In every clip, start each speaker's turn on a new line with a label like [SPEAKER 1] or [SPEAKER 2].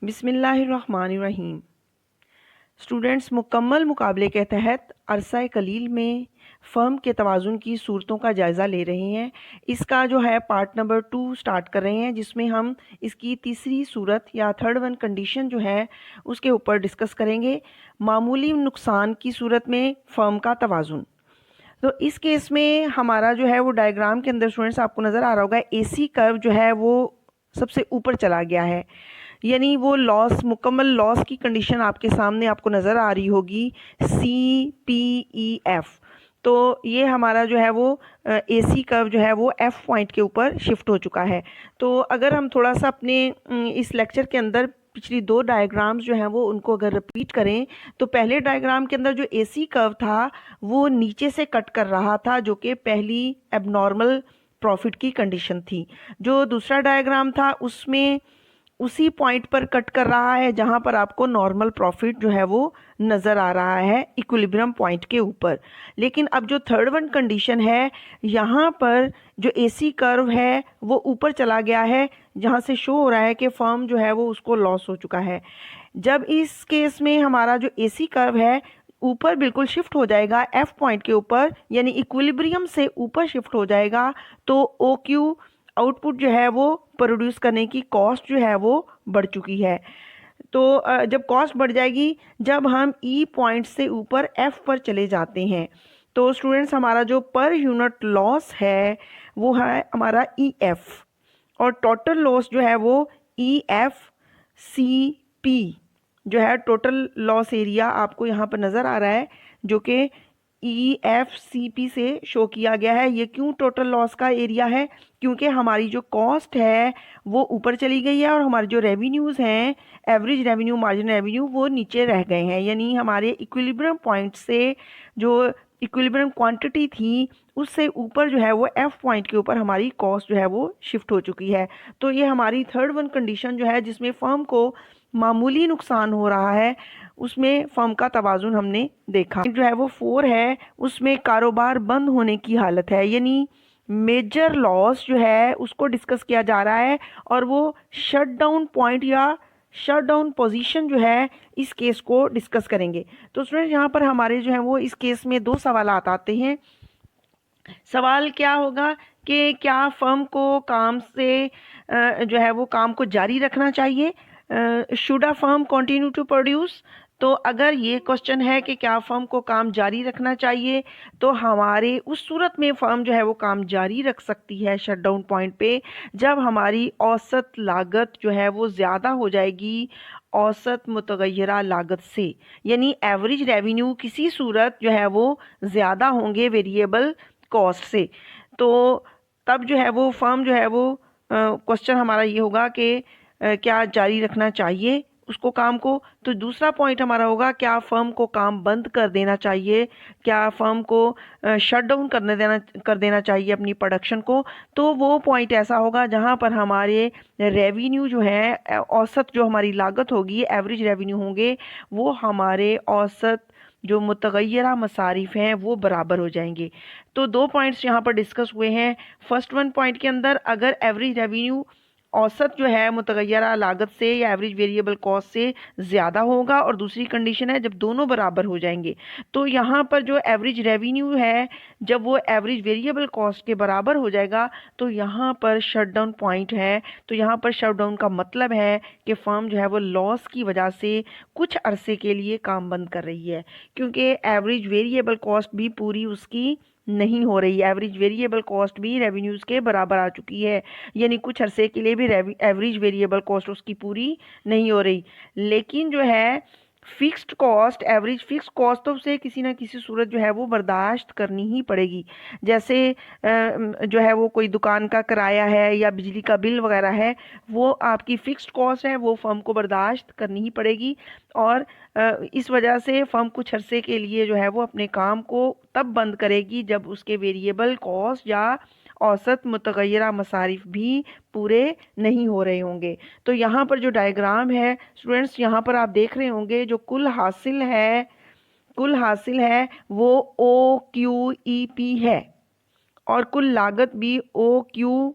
[SPEAKER 1] बिस्मिल्लाहिर्रहमानिर्रहीम। स्टूडेंट्स, मुकम्मल मुकाबले के तहत अरसा कलील में फ़र्म के तवाज़ुन की सूरतों का जायज़ा ले रहे हैं। इसका जो है पार्ट नंबर 2 स्टार्ट कर रहे हैं, जिसमें हम इसकी तीसरी सूरत या थर्ड वन कंडीशन जो है उसके ऊपर डिस्कस करेंगे। मामूली नुकसान की सूरत में फ़र्म का तवाज़ुन। तो इस केस में हमारा जो है वो डायग्राम के अंदर स्टूडेंट्स आपको नज़र आ रहा होगा, एसी कर्व जो है वो सबसे ऊपर चला गया है, यानी वो लॉस, मुकम्मल लॉस की कंडीशन आपके सामने आपको नज़र आ रही होगी, CPEF। तो ये हमारा जो है वो एसी कर्व जो है वो F पॉइंट के ऊपर शिफ्ट हो चुका है। तो अगर हम थोड़ा सा अपने इस लेक्चर के अंदर पिछली 2 डायग्राम्स जो हैं वो उनको अगर रिपीट करें, तो पहले डायग्राम के अंदर जो एसी कर्व था वो नीचे से कट कर रहा था, जो कि पहली एबनॉर्मल प्रॉफिट की कंडीशन थी। जो दूसरा डायग्राम था उसमें उसी पॉइंट पर कट कर रहा है जहां पर आपको नॉर्मल प्रॉफिट जो है वो नज़र आ रहा है इक्विलिब्रियम पॉइंट के ऊपर। लेकिन अब जो थर्ड वन कंडीशन है, यहाँ पर जो एसी कर्व है वो ऊपर चला गया है, जहां से शो हो रहा है कि फर्म जो है वो उसको लॉस हो चुका है। जब इस केस में हमारा जो एसी कर्व है ऊपर बिल्कुल शिफ्ट हो जाएगा F पॉइंट के ऊपर, यानी इक्विलिब्रियम से ऊपर शिफ्ट हो जाएगा, तो OQ आउटपुट जो है वो प्रोड्यूस करने की कॉस्ट जो है वो बढ़ चुकी है। तो जब कॉस्ट बढ़ जाएगी, जब हम E पॉइंट से ऊपर F पर चले जाते हैं, तो स्टूडेंट्स हमारा जो पर यूनिट लॉस है वो है हमारा EF, और टोटल लॉस जो है वो EFCP जो है टोटल लॉस एरिया आपको यहाँ पर नज़र आ रहा है, जो कि EFCP से शो किया गया है। ये क्यों टोटल लॉस का एरिया है? क्योंकि हमारी जो कॉस्ट है वो ऊपर चली गई है और हमारे जो रेवेन्यूज़ हैं, एवरेज रेवेन्यू, मार्जिन रेवेन्यू, वो नीचे रह गए हैं। यानी हमारे इक्विलिब्रियम पॉइंट से जो इक्विलिब्रियम क्वांटिटी थी उससे ऊपर जो है वो F पॉइंट के ऊपर हमारी कॉस्ट जो है वो शिफ्ट हो चुकी है। तो ये हमारी थर्ड वन कंडीशन जो है जिसमें फर्म को मामूली नुकसान हो रहा है, उसमें फर्म का तवाज़ुन हमने देखा। जो है वो 4 है, उसमें कारोबार बंद होने की हालत है, यानी मेजर लॉस जो है उसको डिस्कस किया जा रहा है, और वो शट डाउन पॉइंट या शट डाउन पोजीशन जो है इस केस को डिस्कस करेंगे। तो स्टूडेंट यहाँ पर हमारे जो है वो इस केस में 2 सवाल आते हैं। सवाल क्या होगा कि क्या फर्म को काम से जो है वो काम को जारी रखना चाहिए, should a firm continue to produce. तो अगर ये क्वेश्चन है कि क्या फर्म को काम जारी रखना चाहिए, तो हमारे उस सूरत में फर्म जो है वो काम जारी रख सकती है शटडाउन पॉइंट पे, जब हमारी औसत लागत जो है वो ज़्यादा हो जाएगी औसत मुतगय्यरा लागत से, यानी एवरेज रेवेन्यू किसी सूरत जो है वो ज़्यादा होंगे वेरिएबल कॉस्ट से। तो तब जो है वो फर्म जो है वो क्वेश्चन हमारा ये होगा कि क्या जारी रखना चाहिए उसको काम को। तो दूसरा पॉइंट हमारा होगा, क्या फर्म को काम बंद कर देना चाहिए, क्या फर्म को शट डाउन कर देना चाहिए अपनी प्रोडक्शन को। तो वो पॉइंट ऐसा होगा जहां पर हमारे रेवेन्यू जो है, औसत जो हमारी लागत होगी, एवरेज रेवेन्यू होंगे, वो हमारे औसत जो मुतगय्यरा मसारिफ हैं वो बराबर हो जाएंगे। तो 2 पॉइंट्स यहाँ पर डिस्कस हुए हैं। फर्स्ट वन पॉइंट के अंदर अगर एवरेज रेवेन्यू औसत जो है मुतगय्यरा लागत से या एवरेज वेरिएबल कॉस्ट से ज़्यादा होगा, और दूसरी कंडीशन है जब दोनों बराबर हो जाएंगे। तो यहाँ पर जो एवरेज रेवेन्यू है जब वो एवरेज वेरिएबल कॉस्ट के बराबर हो जाएगा, तो यहाँ पर शटडाउन पॉइंट है। तो यहाँ पर शटडाउन का मतलब है कि फर्म जो है वो लॉस की वजह से कुछ अरसे के लिए काम बंद कर रही है, क्योंकि एवरेज वेरिएबल कॉस्ट भी पूरी उसकी नहीं हो रही। एवरेज वेरिएबल कॉस्ट भी रेवेन्यूज़ के बराबर आ चुकी है, यानी कुछ अरसे के लिए भी एवरेज वेरिएबल कॉस्ट उसकी पूरी नहीं हो रही। लेकिन जो है fixed cost, average fixed cost तो उसे किसी ना किसी सूरत जो है वो बर्दाश्त करनी ही पड़ेगी। जैसे जो है वो कोई दुकान का किराया है या बिजली का बिल वगैरह है, वो आपकी फिक्स्ड कॉस्ट है, वो फर्म को बर्दाश्त करनी ही पड़ेगी। और इस वजह से फर्म कुछ अरसे के लिए जो है वो अपने काम को तब बंद करेगी जब उसके वेरिएबल कॉस्ट या औसत मुतगय्यरा मसारिफ भी पूरे नहीं हो रहे होंगे। तो यहाँ पर जो डायग्राम है स्टूडेंट्स, यहाँ पर आप देख रहे होंगे जो कुल हासिल है वो OQEP है, और कुल लागत भी OQFC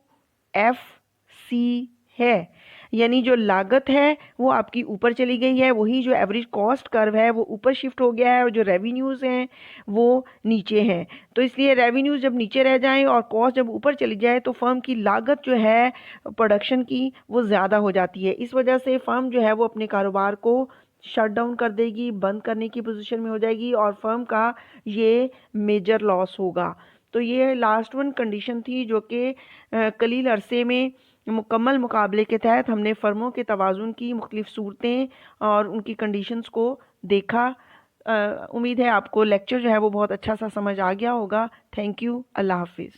[SPEAKER 1] है, यानी जो लागत है वो आपकी ऊपर चली गई है, वही जो एवरेज कॉस्ट कर्व है वो ऊपर शिफ्ट हो गया है और जो रेवेन्यूज़ हैं वो नीचे हैं। तो इसलिए रेवेन्यूज़ जब नीचे रह जाएं और कॉस्ट जब ऊपर चली जाए तो फर्म की लागत जो है प्रोडक्शन की वो ज़्यादा हो जाती है। इस वजह से फर्म जो है वो अपने कारोबार को शट डाउन कर देगी, बंद करने की पोजीशन में हो जाएगी और फर्म का ये मेजर लॉस होगा। तो ये लास्ट वन कंडीशन थी जो कि कलील अरसे में मुकम्मल मुकाबले के तहत हमने फर्मों के तवाज़ुन की मुख्तलिफ सूरतें और उनकी कंडीशंस को देखा। उम्मीद है आपको लेक्चर जो है वो बहुत अच्छा सा समझ आ गया होगा। Thank you. अल्लाह हाफिज़।